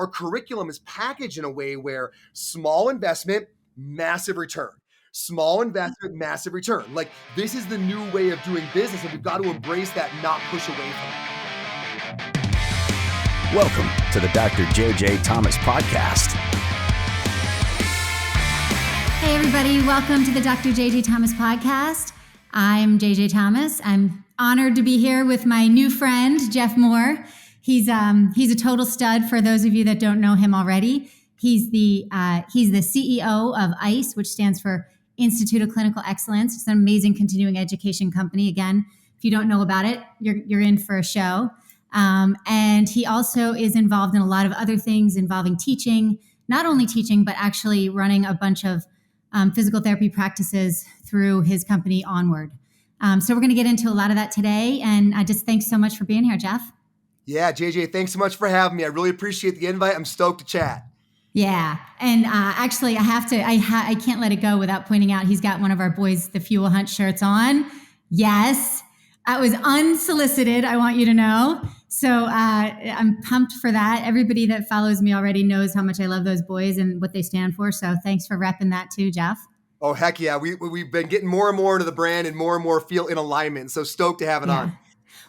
our curriculum is packaged in a way where small investment, massive return. Small investment, massive return. Like, this is the new way of doing business, and we've got to embrace that, not push away from it. Welcome to the Dr. JJ Thomas Podcast. Hey everybody, welcome to the Dr. JJ Thomas Podcast. I'm JJ Thomas. I'm honored to be here with my new friend, Jeff Moore. He's a total stud for those of you that don't know him already. He's the CEO of ICE, which stands for Institute of Clinical Excellence. It's an amazing continuing education company. Again, if you don't know about it, you're in for a show. And he also is involved in a lot of other things involving teaching, not only teaching, but actually running a bunch of physical therapy practices through his company, Onward. So we're going to get into a lot of that today. And I just thanks so much for being here, Jeff. Yeah, JJ, thanks so much for having me. I really appreciate the invite. I'm stoked to chat. Yeah. And actually, I can't let it go without pointing out he's got one of our Boys the Fuel Hunt shirts on. Yes. I was unsolicited, I want you to know. So I'm pumped for that. Everybody that follows me already knows how much I love those boys and what they stand for. So thanks for repping that too, Jeff. Oh, heck yeah. We've been getting more and more into the brand and more feel in alignment. So stoked to have it on.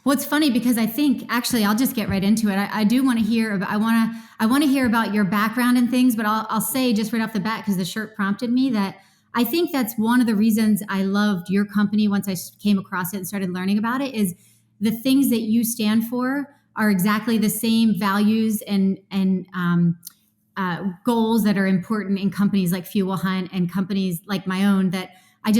Well, it's funny because I think actually I'll just get right into it. I do want to hear about, I want to hear about your background and things, but I'll say just right off the bat, because the shirt prompted me, that I think that's one of the reasons I loved your company once I came across it and started learning about it, is the things that you stand for are exactly the same values and goals that are important in companies like Fuel Hunt and companies like my own, that I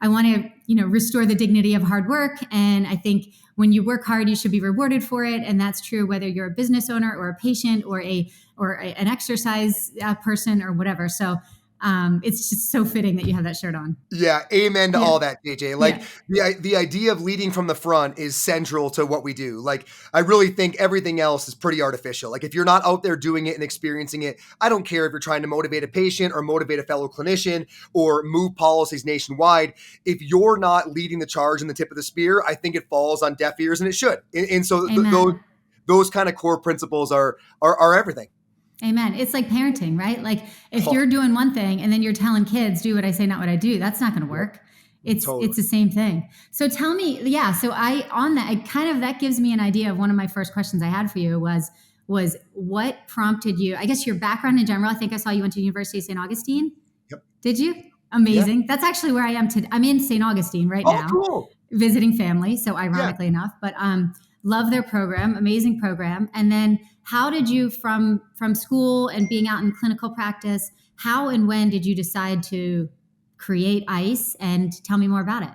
want to restore the dignity of hard work. And I think when you work hard, you should be rewarded for it. And that's true whether you're a business owner or a patient or an exercise person or whatever. So it's just so fitting that you have that shirt on. Yeah. Amen to all that, JJ. Like the idea of leading from the front is central to what we do. Like, I really think everything else is pretty artificial. Like, if you're not out there doing it and experiencing it, I don't care if you're trying to motivate a patient or motivate a fellow clinician or move policies nationwide. If you're not leading the charge in the tip of the spear, I think it falls on deaf ears, and it should. And so those kind of core principles are everything. Amen. It's like parenting, right? Like, if you're doing one thing and then you're telling kids, do what I say, not what I do, that's not going to work. It's the same thing. So tell me, that gives me an idea of one of my first questions I had for you was what prompted you, I guess your background in general. I think I saw you went to University of St. Augustine. Yep. Did you? Amazing. Yeah. That's actually where I am today. I'm in St. Augustine right now, cool. Visiting family. So ironically enough, but love their program, amazing program. And then how did you, from school and being out in clinical practice, how and when did you decide to create ICE, and tell me more about it?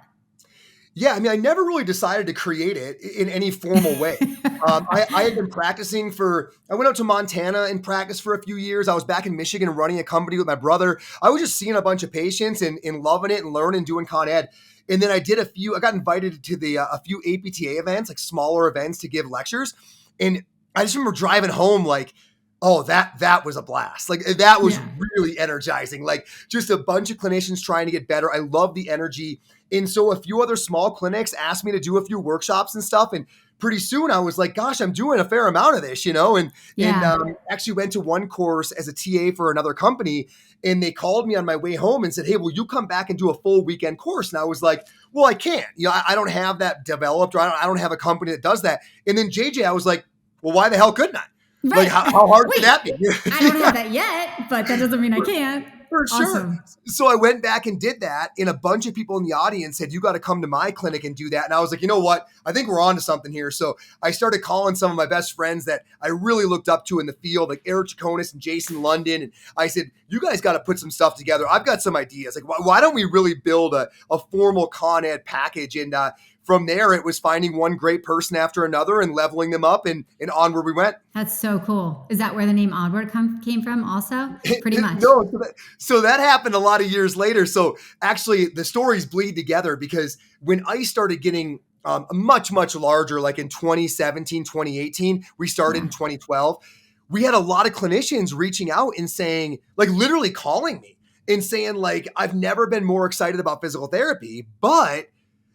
Yeah, I mean, I never really decided to create it in any formal way. I had been practicing I went out to Montana and practiced for a few years. I was back in Michigan running a company with my brother. I was just seeing a bunch of patients and loving it and learning, doing Con Ed. And then I got invited to a few APTA events, like smaller events, to give lectures. And I just remember driving home like, oh, that was a blast. Like, that was really energizing. Like, just a bunch of clinicians trying to get better. I love the energy. And so a few other small clinics asked me to do a few workshops and stuff. And pretty soon I was like, gosh, I'm doing a fair amount of this, and actually went to one course as a TA for another company. And they called me on my way home and said, hey, will you come back and do a full weekend course? And I was like, well, I can't. I don't have that developed, or I don't have a company that does that. And then JJ, I was like, well, why the hell couldn't I? Right. Like, how hard could that be? I don't have that yet, but that doesn't mean I can't. For Awesome. sure. So I went back and did that, and a bunch of people in the audience said, you got to come to my clinic and do that. And I was like, you know what? I think we're on to something here. So I started calling some of my best friends that I really looked up to in the field, like Eric Chaconis and Jason London. And I said, you guys got to put some stuff together. I've got some ideas. Like, why don't we really build a formal Con Ed package? And from there, it was finding one great person after another and leveling them up, and onward we went. That's so cool. Is that where the name Onward came from also? Pretty much. No, so that happened a lot of years later. So actually, the stories bleed together, because when ICE started getting much, much larger, like in 2017, 2018, we started in 2012, we had a lot of clinicians reaching out and saying, like, literally calling me and saying, like, I've never been more excited about physical therapy, but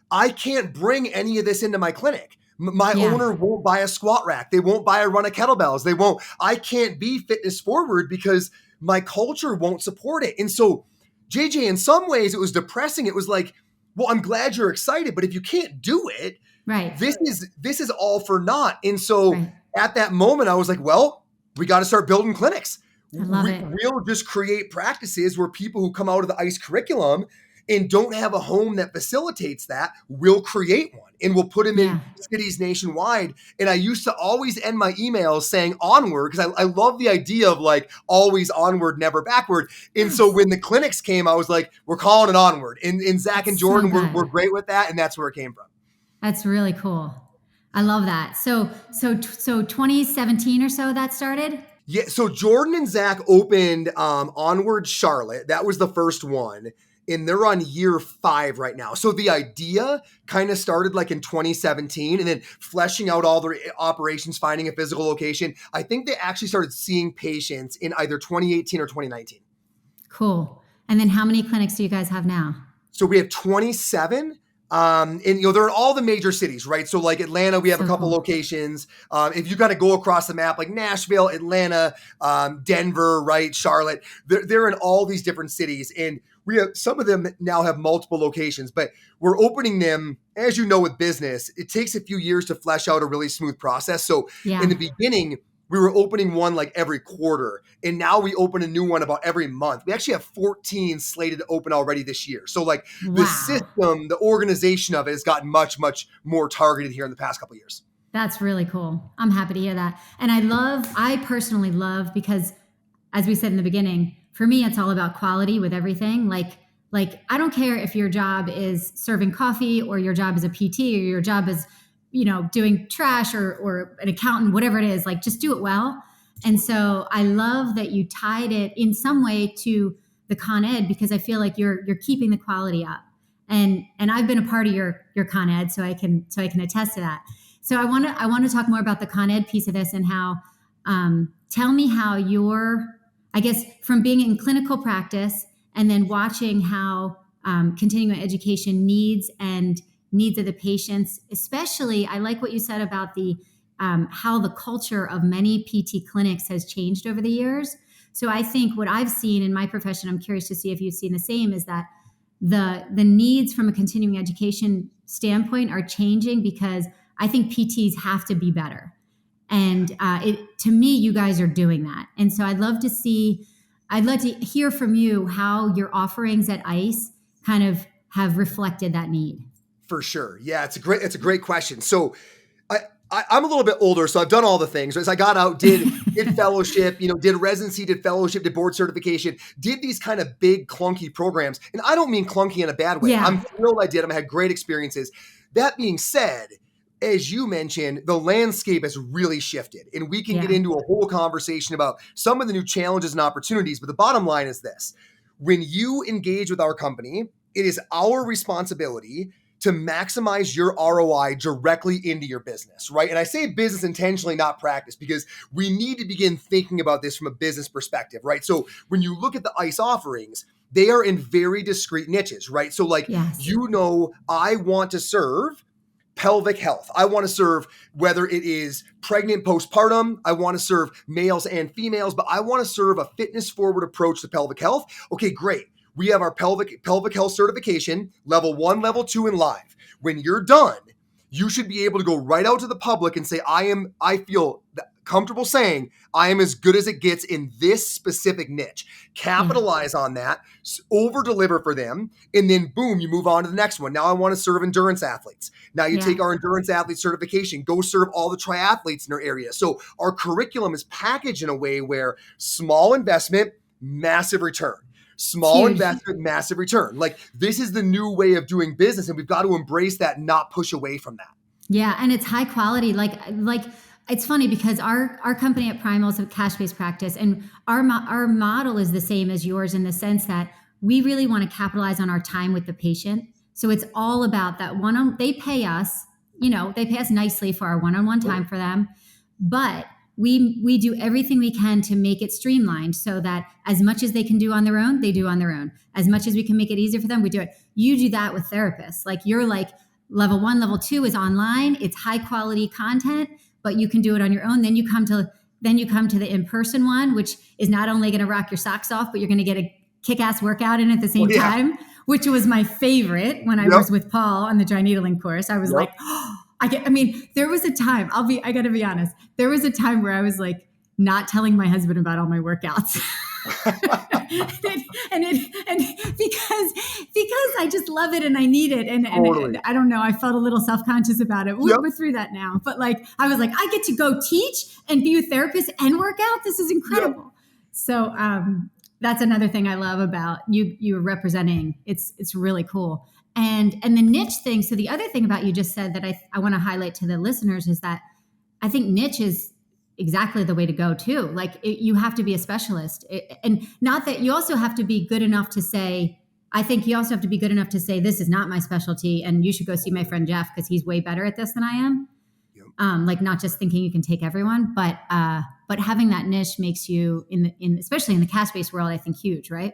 I can't bring any of this into my clinic. My Yeah. owner won't buy a squat rack. They won't buy a run of kettlebells. They won't. I can't be fitness forward because my culture won't support it. And so, JJ, in some ways, it was depressing. It was like, well, I'm glad you're excited, but if you can't do it, Right. this is all for naught. And so, Right. at that moment, I was like, well, we got to start building clinics. I love it. We'll just create practices where people who come out of the ICE curriculum and don't have a home that facilitates that, we'll create one and we'll put them in cities nationwide. And I used to always end my emails saying onward because I love the idea of like always onward, never backward. And so when the clinics came, I was like, we're calling it onward. And Zach and Jordan were great with that. And that's where it came from. That's really cool. I love that. So 2017 or so that started? Yeah. So Jordan and Zach opened Onward Charlotte. That was the first one. And they're on year 5 right now. So the idea kind of started like in 2017 and then fleshing out all their operations, finding a physical location. I think they actually started seeing patients in either 2018 or 2019. Cool. And then how many clinics do you guys have now? So we have 27. And they're in all the major cities, right? So like Atlanta, we have a couple locations. If you got to go across the map, like Nashville, Atlanta, Denver, right? Charlotte, they're in all these different cities. And we have some of them now have multiple locations, but we're opening them, as you know, with business, it takes a few years to flesh out a really smooth process. So in the beginning, we were opening one like every quarter, and now we open a new one about every month. We actually have 14 slated to open already this year. So like the system, the organization of it has gotten much, much more targeted here in the past couple of years. That's really cool. I'm happy to hear that. And I personally love, because as we said in the beginning, for me, it's all about quality with everything. Like I don't care if your job is serving coffee or your job is a PT or your job is, doing trash or an accountant, whatever it is, like just do it well. And so I love that you tied it in some way to the Con Ed, because I feel like you're keeping the quality up. And I've been a part of your Con Ed, so I can attest to that. So I want to talk more about the Con Ed piece of this and how, tell me how I guess from being in clinical practice and then watching how continuing education needs of the patients, especially, I like what you said about the how the culture of many PT clinics has changed over the years. So I think what I've seen in my profession, I'm curious to see if you've seen the same, is that the needs from a continuing education standpoint are changing, because I think PTs have to be better. And to me, you guys are doing that. And so I'd love to hear from you how your offerings at ICE kind of have reflected that need. For sure. Yeah, it's a great question. So I'm a little bit older, so I've done all the things. As I got out, did fellowship, did residency, did fellowship, did board certification, did these kind of big clunky programs. And I don't mean clunky in a bad way. Yeah. I'm thrilled I did them. I had great experiences. That being said, as you mentioned, the landscape has really shifted, and we can get into a whole conversation about some of the new challenges and opportunities. But the bottom line is this: when you engage with our company, it is our responsibility to maximize your ROI directly into your business, right? And I say business intentionally, not practice, because we need to begin thinking about this from a business perspective, right? So when you look at the ICE offerings, they are in very discrete niches, right? So like, I want to serve pelvic health. I want to serve whether it is pregnant, postpartum. I want to serve males and females, but I want to serve a fitness forward approach to pelvic health. Okay, great. We have our pelvic health certification, level 1, level 2, and live. When you're done, you should be able to go right out to the public and say, I feel comfortable saying I am as good as it gets in this specific niche. Capitalize on that, over deliver for them, and then boom, you move on to the next one. Now I want to serve endurance athletes. Now you take our endurance athlete certification, go serve all the triathletes in our area. So our curriculum is packaged in a way where small investment, massive return. Small investment, massive return. Like, this is the new way of doing business, and we've got to embrace that, not push away from that. Yeah, and it's high quality. Like it's funny because our company at Primal is a cash-based practice, and our model is the same as yours in the sense that we really want to capitalize on our time with the patient. So it's all about that they pay us, they pay us nicely for our one-on-one time for them, but we do everything we can to make it streamlined so that as much as they can do on their own, they do on their own. As much as we can make it easier for them, we do it. You do that with therapists. Like, you're like, level 1, level 2 is online. It's high quality content, but you can do it on your own. Then you come to the in-person one, which is not only going to rock your socks off, but you're going to get a kick-ass worgout in at the same time, which was my favorite when I was with Paul on the dry needling course. I was like, there was a time, I got to be honest. There was a time where I was like not telling my husband about all my workouts. and because I just love it and I need it. And I don't know, I felt a little self-conscious about it. We're through that now. But like, I was like, I get to go teach and be a therapist and work out. This is incredible. Yep. So that's another thing I love about you representing. It's really cool. And the niche thing. So the other thing about you just said that I want to highlight to the listeners is that I think niche is exactly the way to go too. Like you have to be a specialist, and not that you also have to be good enough to say, I think you also have to be good enough to say, this is not my specialty and you should go see my friend Jeff because he's way better at this than I am. Yep. Like not just thinking you can take everyone, but having that niche makes you especially in the cash-based world, I think huge, right?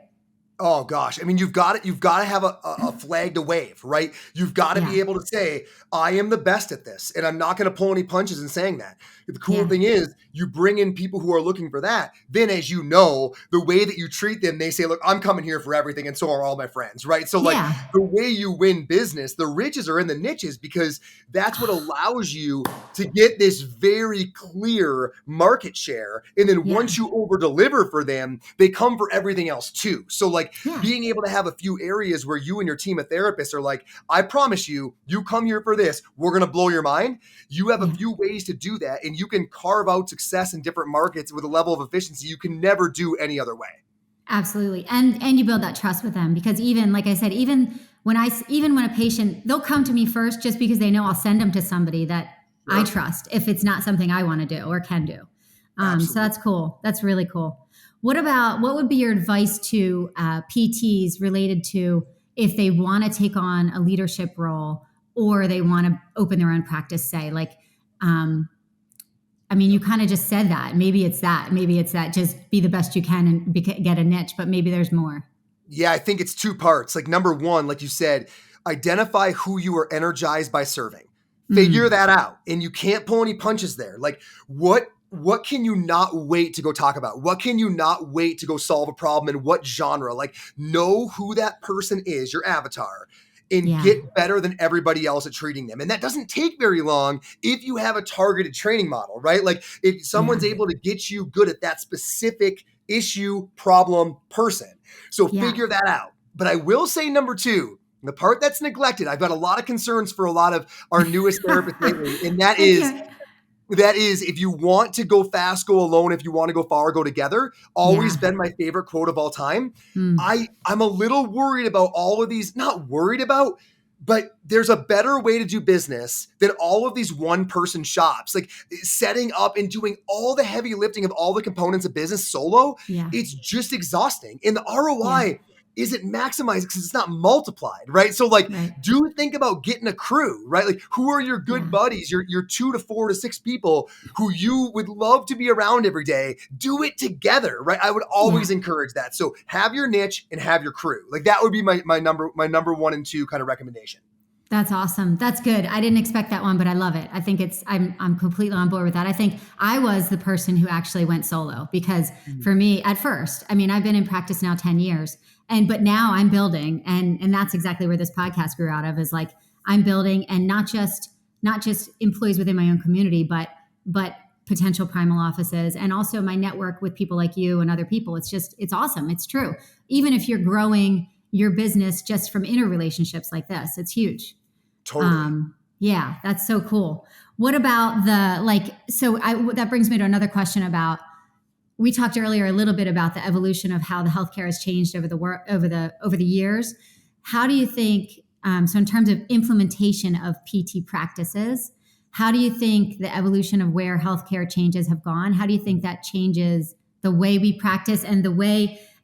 Oh gosh. I mean, you've got to have a flag to wave, right? You've got to be able to say, I am the best at this. And I'm not going to pull any punches in saying that. The cool thing is you bring in people who are looking for that. Then as you know, the way that you treat them, they say, look, I'm coming here for everything. And so are all my friends, right? So like the way you win business, the riches are in the niches because that's what allows you to get this very clear market share. And then once you over deliver for them, they come for everything else too. So like being able to have a few areas where you and your team of therapists are like, I promise you, you come here for this, we're going to blow your mind. You have a few ways to do that. And you can carve out success in different markets with a level of efficiency you can never do any other way. Absolutely. And you build that trust with them because even, like I said, even when a patient, they'll come to me first just because they know I'll send them to somebody that I trust if it's not something I want to do or can do. So that's cool. That's really cool. What would be your advice to PTs related to if they want to take on a leadership role or they want to open their own practice, say, like, you kind of just said that. Maybe it's that. Just be the best you can and get a niche, but maybe there's more. Yeah, I think it's two parts. Like number one, like you said, identify who you are energized by serving. Figure that out. And you can't pull any punches there. Like what can you not wait to go talk about? What can you not wait to go solve a problem in what genre? Like know who that person is, your avatar, and get better than everybody else at treating them. And that doesn't take very long if you have a targeted training model, right? Like if someone's able to get you good at that specific issue, problem, person. So figure that out. But I will say number two, the part that's neglected, I've got a lot of concerns for a lot of our newest therapists lately, and that is if you want to go fast, go alone. If you want to go far, go together. Always been my favorite quote of all time. I'm a little worried about all of these, not worried about, but there's a better way to do business than all of these one-person shops. Like setting up and doing all the heavy lifting of all the components of business solo, it's just exhausting. And the ROI isn't maximized because it's not multiplied, right? So like, do think about getting a crew, right? Like who are your good buddies, your 2 to 4 to 6 people who you would love to be around every day? Do it together, right? I would always encourage that. So have your niche and have your crew. Like that would be my number 1 and 2 kind of recommendation. That's awesome. That's good. I didn't expect that one, but I love it. I think I'm completely on board with that. I think I was the person who actually went solo because for me at first, I've been in practice now 10 years but now I'm building and that's exactly where this podcast grew out of is like, I'm building and not just employees within my own community, but potential Primal offices and also my network with people like you and other people. It's awesome. It's true. Even if you're growing your business just from interrelationships like this, it's huge. Totally. That's so cool. What about that brings me to another question about, we talked earlier a little bit about the evolution of how the healthcare has changed over the years. How do you think, so in terms of implementation of PT practices, how do you think the evolution of where healthcare changes have gone? How do you think that changes the way we practice and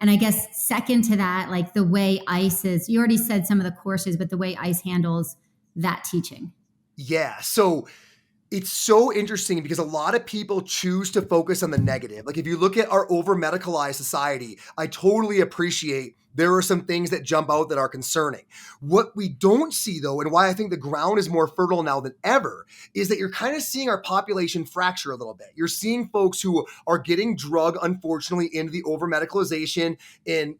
I guess second to that, like the way ICE is, you already said some of the courses, but the way ICE handles that teaching? Yeah. So It's so interesting because a lot of people choose to focus on the negative. Like if you look at our over-medicalized society, I totally appreciate there are some things that jump out that are concerning. What we don't see though, and why I think the ground is more fertile now than ever, is that you're kind of seeing our population fracture a little bit. You're seeing folks who are getting drug, unfortunately, into the over-medicalization and,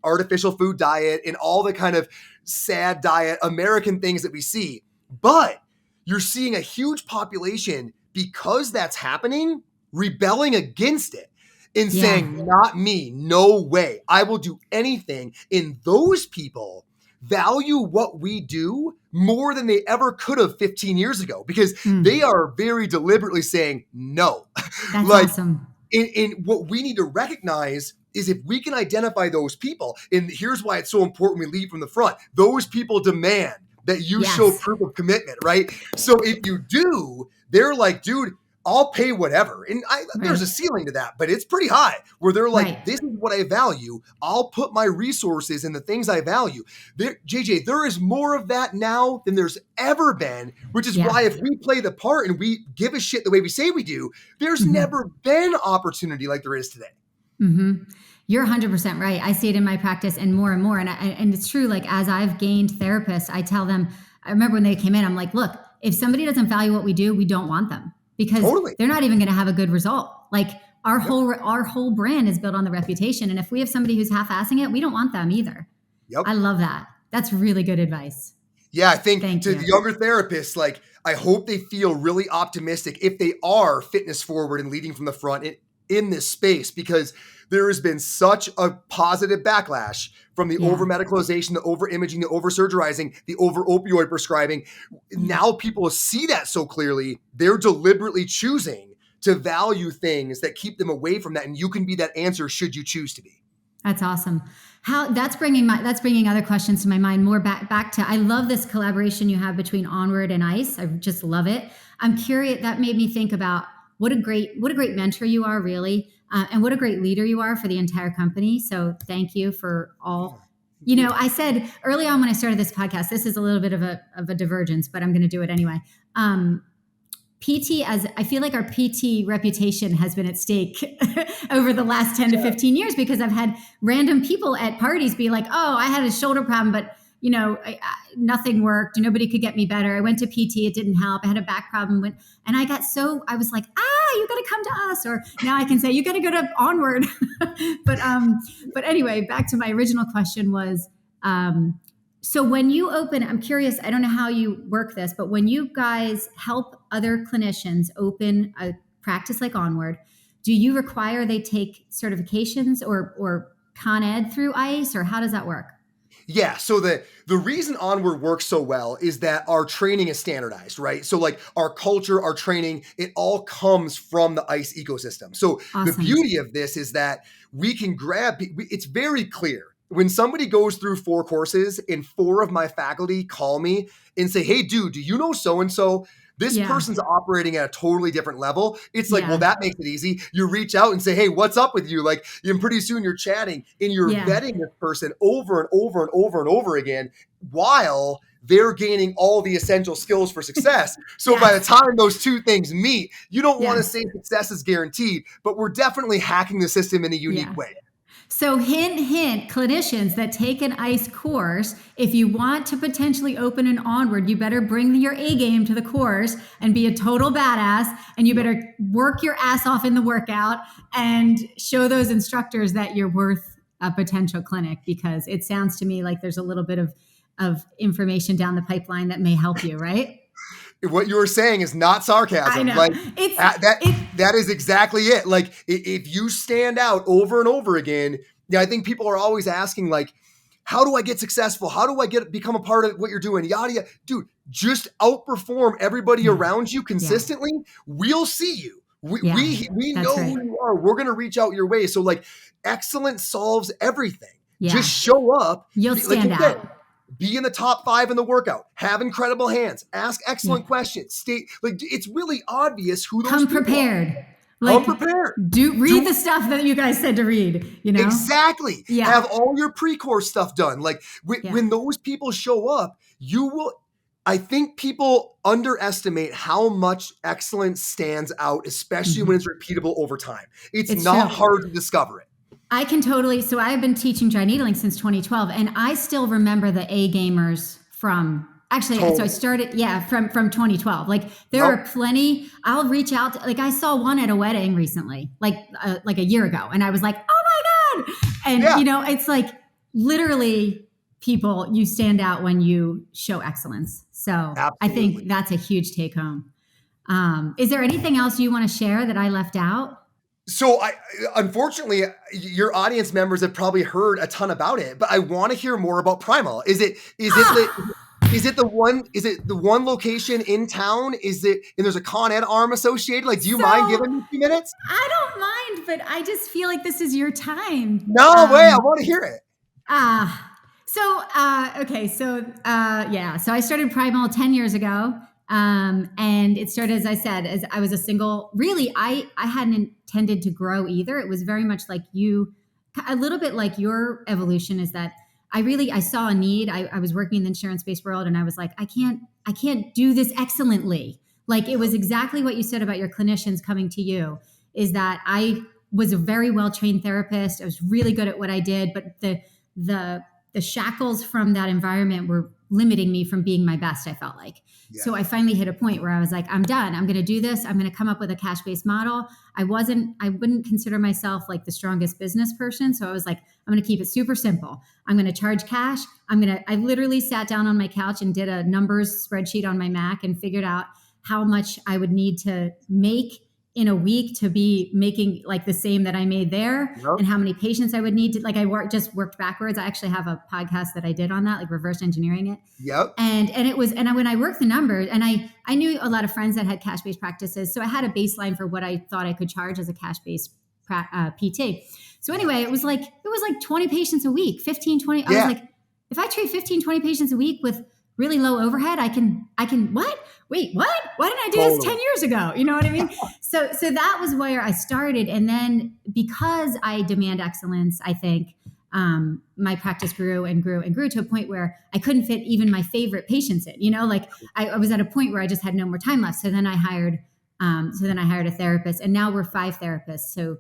artificial food diet and all the kind of sad diet American things that we see. But you're seeing a huge population, because that's happening, rebelling against it and saying, not me, no way, I will do anything. And those people value what we do more than they ever could have 15 years ago, because they are very deliberately saying no. That's awesome. And what we need to recognize is if we can identify those people, and here's why it's so important we lead from the front, those people demand that you show proof of commitment, right? So if you do, they're like, dude, I'll pay whatever. And there's a ceiling to that, but it's pretty high where they're like, this is what I value. I'll put my resources in the things I value. JJ, there is more of that now than there's ever been, which is why if we play the part and we give a shit the way we say we do, there's never been opportunity like there is today. Mm-hmm. You're 100% right. I see it in my practice and more. And it's true. Like as I've gained therapists, I tell them, I remember when they came in, I'm like, look, if somebody doesn't value what we do, we don't want them, because they're not even going to have a good result. Like our whole brand is built on the reputation. And if we have somebody who's half-assing it, we don't want them either. Yep. I love that. That's really good advice. Yeah. I think to the younger therapists, like I hope they feel really optimistic if they are fitness forward and leading from the front in this space, because there has been such a positive backlash from the over-medicalization, the over-imaging, the over-surgerizing, the over-opioid prescribing. Now people see that so clearly, they're deliberately choosing to value things that keep them away from that. And you can be that answer should you choose to be. That's awesome. That's bringing other questions to my mind. More back to, I love this collaboration you have between Onward and ICE. I just love it. I'm curious. That made me think about what a great mentor you are, really. And what a great leader you are for the entire company. So thank you for all. I said early on when I started this podcast, this is a little bit of a divergence, but I'm going to do it anyway. PT, as I feel like our PT reputation has been at stake over the last 10 to 15 years, because I've had random people at parties be like, oh, I had a shoulder problem, but nothing worked. Nobody could get me better. I went to PT. It didn't help. I had a back problem. And I was like, you got to come to us. Or now I can say, you got to go to Onward. But anyway, back to my original question was, so when you open, I'm curious, I don't know how you work this, but when you guys help other clinicians open a practice like Onward, do you require they take certifications or Con Ed through ICE, or how does that work? Yeah. So the reason Onward works so well is that our training is standardized, right? So like our culture, our training, it all comes from the ICE ecosystem. So the beauty of this is that we can it's very clear. When somebody goes through 4 courses and 4 of my faculty call me and say, hey, dude, do you know so-and-so? This person's operating at a totally different level. It's like, well, that makes it easy. You reach out and say, hey, what's up with you? Like, and pretty soon you're chatting and you're vetting this person over and over and over and over again while they're gaining all the essential skills for success. So by the time those two things meet, you don't want to say success is guaranteed, but we're definitely hacking the system in a unique way. So hint, clinicians that take an ICE course, if you want to potentially open an Onward, you better bring your A game to the course and be a total badass. And you better work your ass off in the workout and show those instructors that you're worth a potential clinic, because it sounds to me like there's a little bit of information down the pipeline that may help you, right? What you were saying is not sarcasm. I know. Like that is exactly it. Like if you stand out over and over again, I think people are always asking, like, how do I get successful? How do I become a part of what you're doing? Yada, yada. Dude, just outperform everybody around you consistently. We'll see you. We know who you are. We're going to reach out your way. So like excellence solves everything. Just show up. You'll stand out. Be in the top 5 in the workout. Have incredible hands. Ask excellent questions. It's really obvious who those Come people prepared. are. Like, Come prepared. Read the stuff that you guys said to read. Exactly. Yeah. Have all your pre-course stuff done. Like when those people show up, you will. I think people underestimate how much excellence stands out, especially when it's repeatable over time. It's not true. hard to discover it. I can totally. So I've been teaching dry needling since 2012, and I still remember the A gamers from. Actually, so I Totally. started, from 2012. Like there Yep. are plenty. I'll reach out. Like I saw one at a wedding recently, like a year ago, and I was like, oh my god! And Yeah. it's like literally people. You stand out when you show excellence. So I Absolutely. think that's a huge take home. Is there anything else you want to share that I left out? So unfortunately, your audience members have probably heard a ton about it, but I want to hear more about Primal. Is it the one location in town? And there's a Con Ed arm associated? Like, do you mind giving me a few minutes? I don't mind, but I just feel like this is your time. No way. I want to hear it. So I started Primal 10 years ago. And it started, as I said, as I was a single, really, I hadn't intended to grow either. It was very much like a little bit like your evolution is that I saw a need. I was working in the insurance-based world and I was like, I can't do this excellently. Like it was exactly what you said about your clinicians coming to you, is that I was a very well-trained therapist. I was really good at what I did, but the shackles from that environment were limiting me from being my best, I felt like. Yeah. So I finally hit a point where I was like, I'm done. I'm going to do this. I'm going to come up with a cash-based model. I wouldn't consider myself like the strongest business person. So I was like, I'm going to keep it super simple. I'm going to charge cash. I literally sat down on my couch and did a numbers spreadsheet on my Mac and figured out how much I would need to make in a week to be making like the same that I made there, and how many patients I would need to, like, just worked backwards. I actually have a podcast that I did on that, like reverse engineering it. Yep. And when I worked the numbers, and I knew a lot of friends that had cash-based practices. So I had a baseline for what I thought I could charge as a cash-based PT. So anyway, it was like 20 patients a week, 15, 20. Yeah. I was like, if I treat 15, 20 patients a week with really low overhead, I can what? Wait, what? Why didn't I do this 10 years ago? You know what I mean? So that was where I started. And then because I demand excellence, I think my practice grew and grew and grew to a point where I couldn't fit even my favorite patients in, like I was at a point where I just had no more time left. So then I hired a therapist, and now we're 5 therapists. So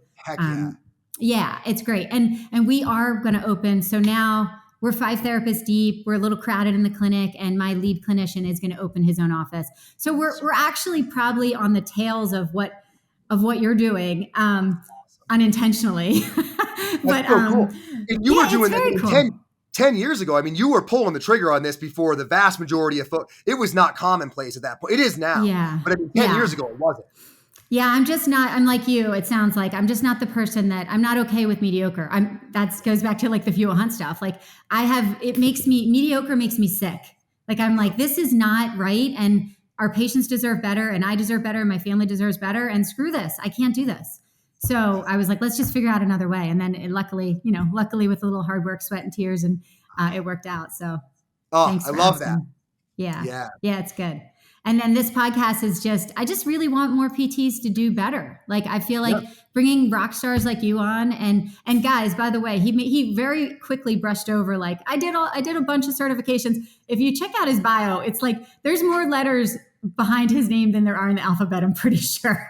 yeah, it's great. And we are going to open. So now we're 5 therapists deep. We're a little crowded in the clinic, and my lead clinician is going to open his own office. So we're actually probably on the tails of what you're doing, unintentionally. But so cool. And you were doing that cool. 10 years ago. I mean, you were pulling the trigger on this before the vast majority of folks. It was not commonplace at that point. It is now. Yeah. But I mean, 10 years ago, it wasn't. Yeah, I'm like you. It sounds like I'm just not the person I'm not okay with mediocre. That goes back to like the Fuel Hunt stuff. Like mediocre makes me sick. Like I'm like, this is not right. And our patients deserve better, and I deserve better, and my family deserves better, and screw this. I can't do this. So I was like, let's just figure out another way. And then luckily with a little hard work, sweat and tears, and it worked out. So thanks. I love that. Yeah, it's good. And then this podcast is I just really want more PTs to do better. Like I feel like bringing rock stars like you on, and guys, by the way, he very quickly brushed over. Like I did a bunch of certifications. If you check out his bio, it's like there's more letters behind his name than there are in the alphabet, I'm pretty sure.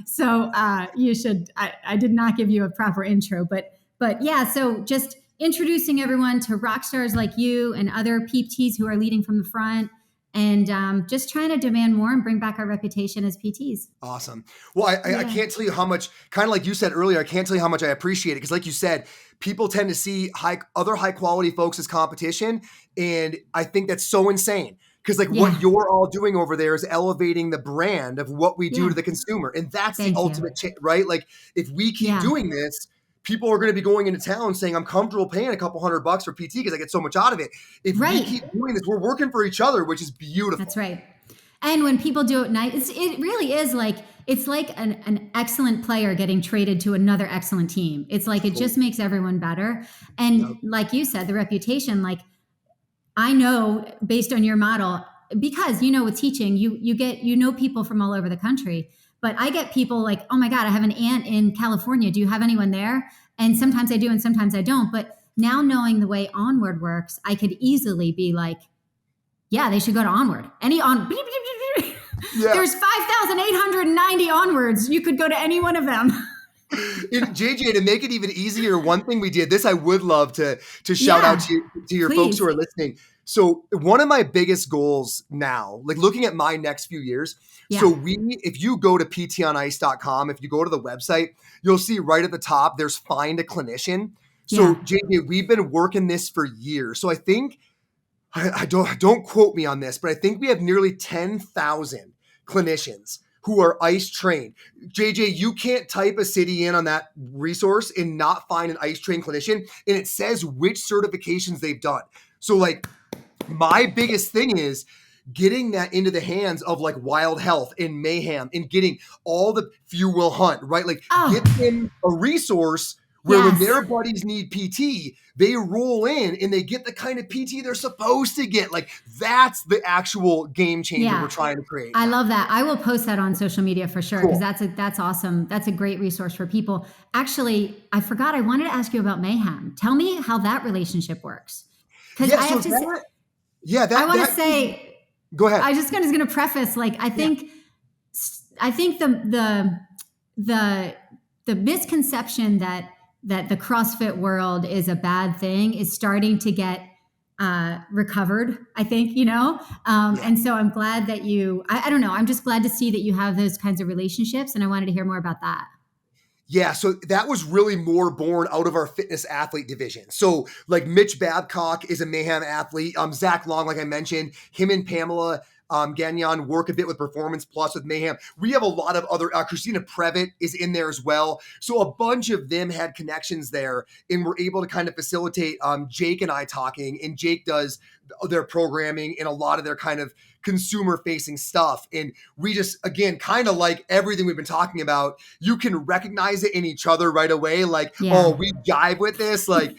So you should. I did not give you a proper intro, but yeah. So just introducing everyone to rock stars like you and other PTs who are leading from the front. And just trying to demand more and bring back our reputation as PTs. Awesome. Well, I can't tell you how much, kind of like you said earlier, I can't tell you how much I appreciate it. Because like you said, people tend to see other high quality folks as competition. And I think that's so insane. Because what you're all doing over there is elevating the brand of what we do to the consumer. And that's the ultimate, right? Like if we keep doing this, people are going to be going into town saying, I'm comfortable paying a couple $100 for PT because I get so much out of it. If we keep doing this, we're working for each other, which is beautiful. That's right. And when people do it nice, it really is like, it's like an excellent player getting traded to another excellent team. It's like, it just makes everyone better. And like you said, the reputation, like I know based on your model, because, with teaching, you get, people from all over the country. But I get people like, oh my God, I have an aunt in California. Do you have anyone there? And sometimes I do and sometimes I don't. But now knowing the way Onward works, I could easily be like, yeah, they should go to Onward. Yeah. There's 5,890 Onwards. You could go to any one of them. JJ, to make it even easier, one thing we did, this I would love to shout out to your please. folks who are listening. So one of my biggest goals now, like looking at my next few years, if you go to ptonice.com, if you go to the website, you'll see right at the top, there's find a clinician. So JJ, we've been working this for years. So I think, I don't quote me on this, but I think we have nearly 10,000 clinicians who are ICE trained. JJ, you can't type a city in on that resource and not find an ICE trained clinician. And it says which certifications they've done. So like my biggest thing is getting that into the hands of like Wild Health and Mayhem and getting all the Few Will Hunt, right? Like get them a resource where when their buddies need PT, they roll in and they get the kind of PT they're supposed to get. Like that's the actual game changer we're trying to create. I love that. I will post that on social media for sure because that's awesome. That's a great resource for people. Actually, I forgot. I wanted to ask you about Mayhem. Tell me how that relationship works. Because I have to say, I want to say. Go ahead. I just going to preface. Like I think the misconception that the CrossFit world is a bad thing is starting to get recovered, I think, and so I'm glad that I don't know, I'm just glad to see that you have those kinds of relationships, and I wanted to hear more about that. Yeah, so that was really more born out of our fitness athlete division. So like Mitch Babcock is a Mayhem athlete. Zach Long, like I mentioned, him and Pamela Gagnon work a bit with Performance Plus with Mayhem. We have a lot of other, Christina Previtt is in there as well. So a bunch of them had connections there and were able to kind of facilitate Jake and I talking, and Jake does their programming and a lot of their kind of consumer facing stuff. And we just, again, kind of like everything we've been talking about, you can recognize it in each other right away. Like, oh, we jive with this. Like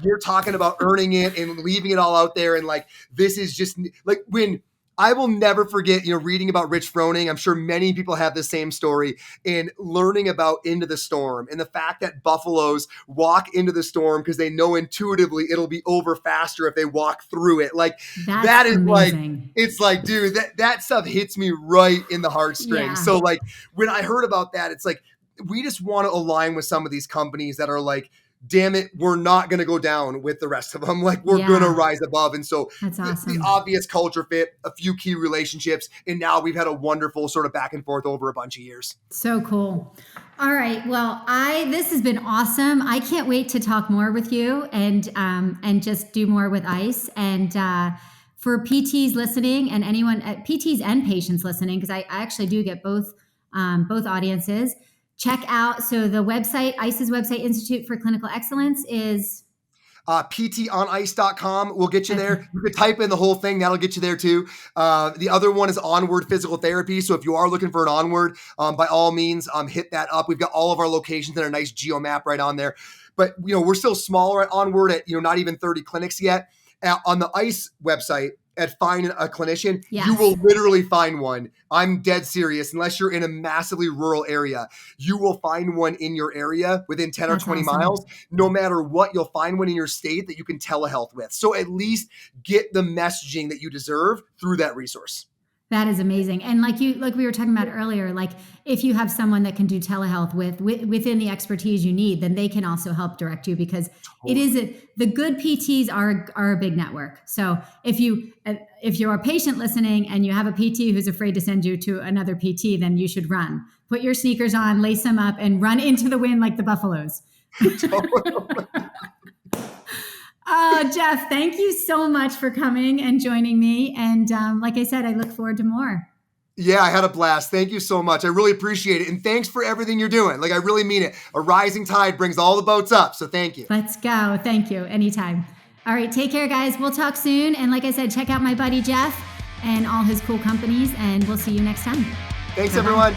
you're talking about earning it and leaving it all out there. And like, this is just like when I will never forget, reading about Rich Froning. I'm sure many people have the same story, and learning about Into the Storm and the fact that buffaloes walk into the storm because they know intuitively it'll be over faster if they walk through it. Like that is amazing. Like, it's like, dude, that stuff hits me right in the heartstrings. Yeah. So like when I heard about that, it's like, we just want to align with some of these companies that are like, damn it, we're not going to go down with the rest of them. Like we're going to rise above. And so that's awesome. The obvious culture fit, a few key relationships, and now we've had a wonderful sort of back and forth over a bunch of years. So cool. All right. Well, this has been awesome. I can't wait to talk more with you and just do more with ICE. And for PTs listening and anyone at PTs and patients listening, because I actually do get both audiences. Check out, so the website, ICE's website, Institute for Clinical Excellence, is ptonice.com. We'll get you there. You could type in the whole thing. That'll get you there too. The other one is Onward Physical Therapy. So if you are looking for an Onward, by all means, hit that up. We've got all of our locations and a nice geo map right on there. But, we're still smaller at Onward at, not even 30 clinics yet. On the ICE website, at Find a Clinician, you will literally find one. I'm dead serious. Unless you're in a massively rural area, you will find one in your area within 10 or 20 miles. No matter what, you'll find one in your state that you can telehealth with. So at least get the messaging that you deserve through that resource. That is amazing. And like we were talking about earlier, like if you have someone that can do telehealth within the expertise you need, then they can also help direct you, because the good PTs are a big network. So if you're a patient listening and you have a PT who's afraid to send you to another PT, then you should run. Put your sneakers on, lace them up, and run into the wind like the buffaloes. Jeff, thank you so much for coming and joining me. And like I said, I look forward to more. Yeah, I had a blast. Thank you so much. I really appreciate it. And thanks for everything you're doing. Like, I really mean it. A rising tide brings all the boats up. So thank you. Let's go. Thank you. Anytime. All right. Take care, guys. We'll talk soon. And like I said, check out my buddy Jeff and all his cool companies. And we'll see you next time. Thanks, everyone.